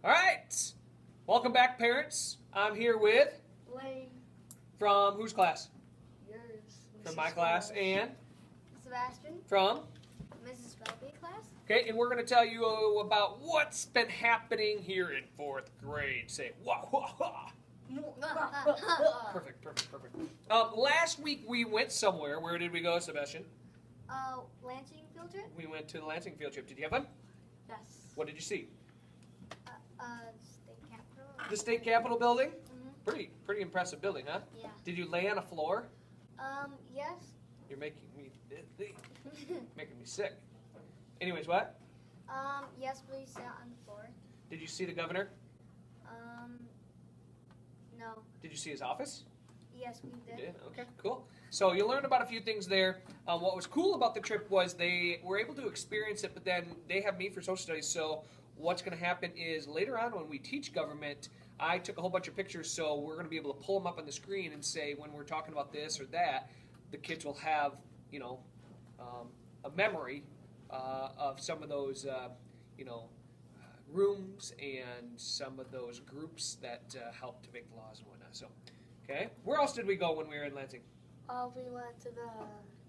All right. Welcome back, parents. I'm here with Lane, from whose class? yours. From Mrs. my class, Flores. and Sebastian, from. Mrs. Felby class. Okay, and we're going to tell you about what's been happening here in fourth grade. Say wah wah wah. Perfect. Last week we went somewhere. Where did we go, Sebastian? Lansing field trip? We went to the Lansing field trip. Did you have fun? Yes. What did you see? State capitol. The state capitol building. Mm-hmm. Pretty impressive building, huh? Yeah. Did you lay on a floor? Yes. You're making me sick. Anyways, what? Yes, we sat on the floor. Did you see the governor? No. Did you see his office? Yes, we You did. did? Okay, cool. So you learned about a few things there. What was cool about the trip was they were able to experience it, but then they have me for social studies. So what's going to happen is later on when we teach government, I took a whole bunch of pictures, so we're going to be able to pull them up on the screen and say when we're talking about this or that, the kids will have, a memory of some of those, rooms and some of those groups that help to make the laws and whatnot. So, okay. Where else did we go when we were in Lansing? We went to the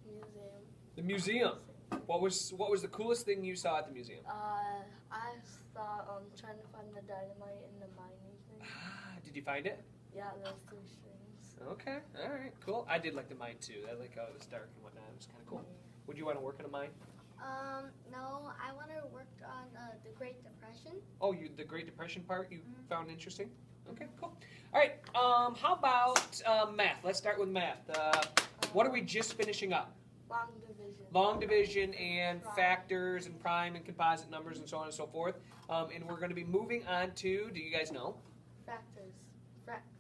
museum. The museum. What was the coolest thing you saw at the museum? I saw trying to find the dynamite in the mining thing. Did you find it? Yeah, those 3 strings. Okay. All right. Cool. I did like the mine too. I like how it was dark and whatnot. It was kind of cool. Would you want to work in a mine? No, I want to work on the Great Depression. Oh, the Great Depression part you found interesting? Okay, cool. All right, how about math? Let's start with math. What are we just finishing up? Long division. Long division and Prime. factors and prime and composite numbers and so on and so forth. And we're going to be moving on to, do you guys know? Factors.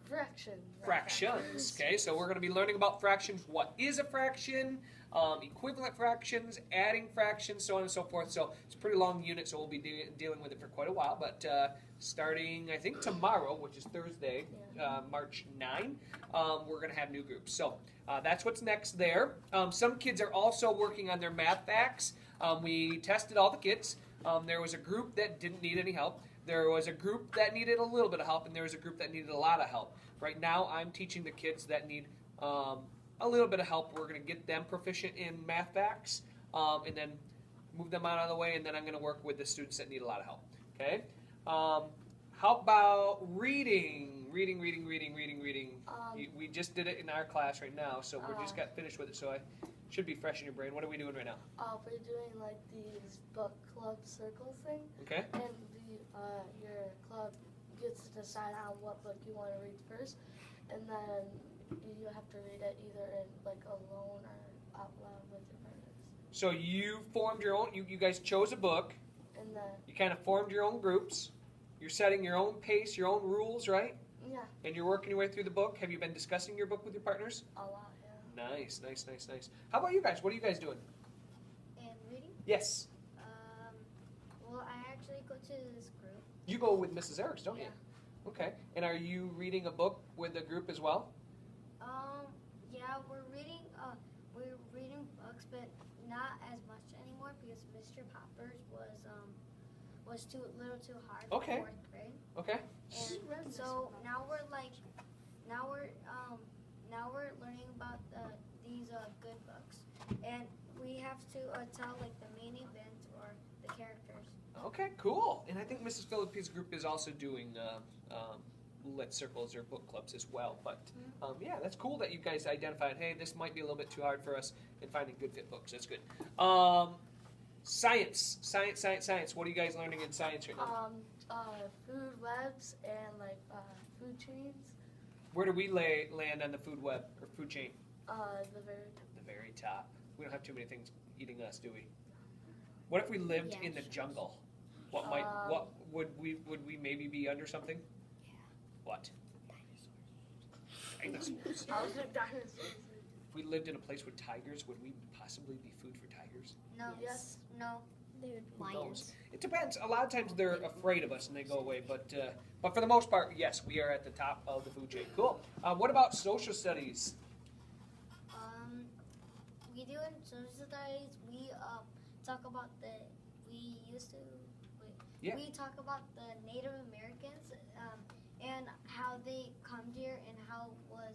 Fractions. Fractions. Okay, so we're going to be learning about fractions. What is a fraction? Equivalent fractions, adding fractions, so on and so forth. So it's a pretty long unit, so we'll be dealing with it for quite a while. But starting, I think, tomorrow, which is Thursday, March 9, we're going to have new groups. So that's what's next there. Some kids are also working on their math facts. We tested all the kids. There was a group that didn't need any help. There was a group that needed a little bit of help, and there was a group that needed a lot of help. Right now, I'm teaching the kids that need a little bit of help. We're going to get them proficient in math facts, and then move them out of the way, and then I'm going to work with the students that need a lot of help. Okay? How about reading? Reading. We just did it in our class right now, so we just got finished with it, so I should be fresh in your brain. What are we doing right now? We're doing like these book club circles thing. Okay. And your club gets to decide on what book you want to read first, and then you have to read it either in like alone or out loud with your partners. So you formed your own. You guys chose a book. And then You kind of formed your own groups. You're setting your own pace, your own rules, right? yeah, And you're working your way through the book. Have you been discussing your book with your partners? a lot. Yeah. Nice. How about you guys? What are you guys doing? And reading? Yes. Well, I actually go to this group. You go with Mrs. Eriks, don't you? Yeah. Okay. And are you reading a book with the group as well? Yeah, we're reading books, but not as much anymore because Mr. Poppers was too little too hard Okay. for 4th grade. Okay. And so now we're learning about these good books, and we have to tell like the main event or the characters. Okay, cool. And I think Mrs. Philippi's group is also doing lit circles or book clubs as well. But yeah, that's cool that you guys identified, hey, this might be a little bit too hard for us in finding good fit books. That's good. Science. What are you guys learning in science right now? Food webs and like food chains. Where do we land on the food web or food chain? The very The very top. We don't have too many things eating us, do we? What if we lived in the jungle? What would we maybe be under something? Yeah. What? Dinosaurs. I was like dinosaurs. If we lived in a place with tigers, would we possibly be food for tigers? No. Yes. No. They would Who lions. knows? It depends. A lot of times they're afraid of us and they go away, but for the most part, yes, we are at the top of the food chain. Cool. What about social studies? We do in social studies. We talk about we used to Yeah. We talk about the Native Americans and how they come here and how was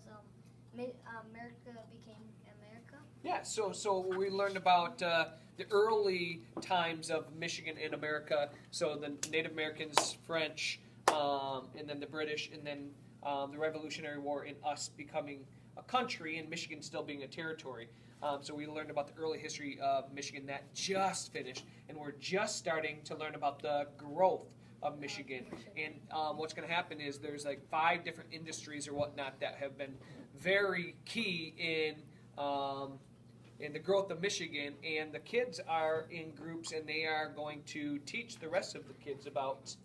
America became America. Yeah, so we learned about the early times of Michigan in America. So the Native Americans, French, and then the British, and then the Revolutionary War, and us becoming a country, and Michigan still being a territory. So we learned about the early history of Michigan that just finished, and we're just starting to learn about the growth of Michigan. And what's going to happen is there's like 5 different industries or whatnot that have been very key in the growth of Michigan, and the kids are in groups, and they are going to teach the rest of the kids about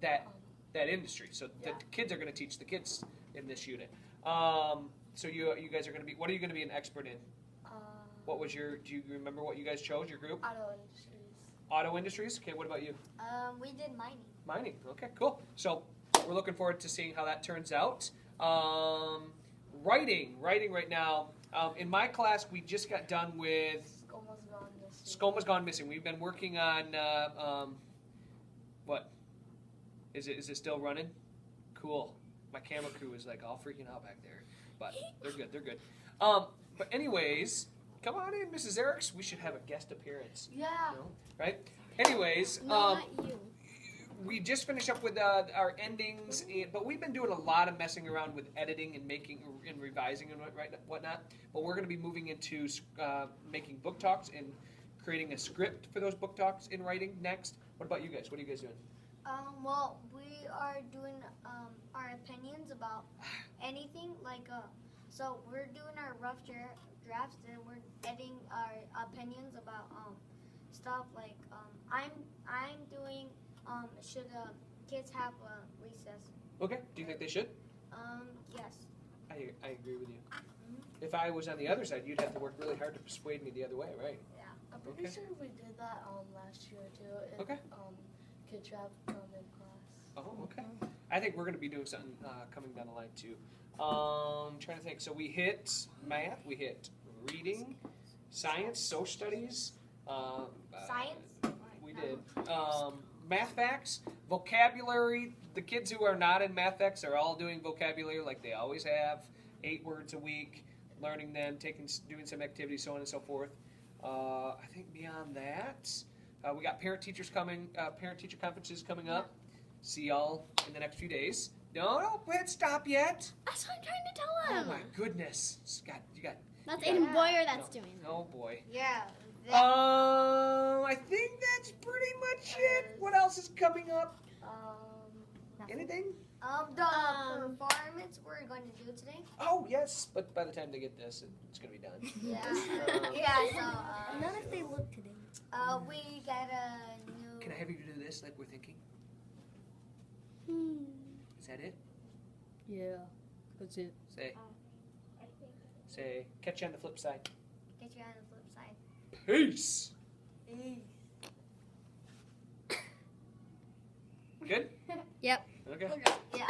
that industry. So the kids are going to teach the kids in this unit. So you guys are going to be. What are you going to be an expert in? What was your? Do you remember what you guys chose? Your group? Auto industries. Auto industries. Okay. What about you? We did mining. Mining. Okay. Cool. So we're looking forward to seeing how that turns out. Writing right now. In my class, we just got done with Skoma's gone missing. Skoma's Gone Missing. We've been working on what? Is it still running? Cool. My camera crew is like all freaking out back there, but they're good. They're good. But anyways, come on in, Mrs. Eriks. We should have a guest appearance. Yeah. No? Right? Anyways, Not you. we just finished up with our endings, but we've been doing a lot of messing around with editing and making and revising and whatnot. But we're going to be moving into making book talks and creating a script for those book talks in writing next. What about you guys? What are you guys doing? Well, we are doing our opinions about anything. So we're doing our rough drafts, and we're editing our opinions about stuff like I'm doing. Should kids have a recess? Okay. Do you think they should? Yes. I agree with you. If I was on the other side, you'd have to work really hard to persuade me the other way, right? Yeah. I'm pretty Okay. sure we did that last year too. In, Okay. Kid Trap in class. Oh, okay. I think we're going to be doing something coming down the line too. Trying to think. So we hit math, we hit reading, science, social studies. Science? We did. Math facts, vocabulary. The kids who are not in math facts are all doing vocabulary like they always have. 8 words a week, learning them, doing some activities, so on and so forth. I think beyond that, we got parent-teacher conferences coming up. See y'all in the next few days. No, stop yet. That's what I'm trying to tell Oh him. my goodness. That's you Aiden got- Boyer that's no. doing. Oh boy. Yeah. I think that's pretty much it. What else is coming up? Anything? The performance we're going to do today. Oh yes, but by the time they get this, it's gonna be done. Yeah. Yeah. So. Not if they look today. We got a new. Can I have you do this like we're thinking? Is that it? Yeah, that's it. Say, catch you on the flip side. Get you on the flip side. Peace. Good? Yep. Okay. Yeah.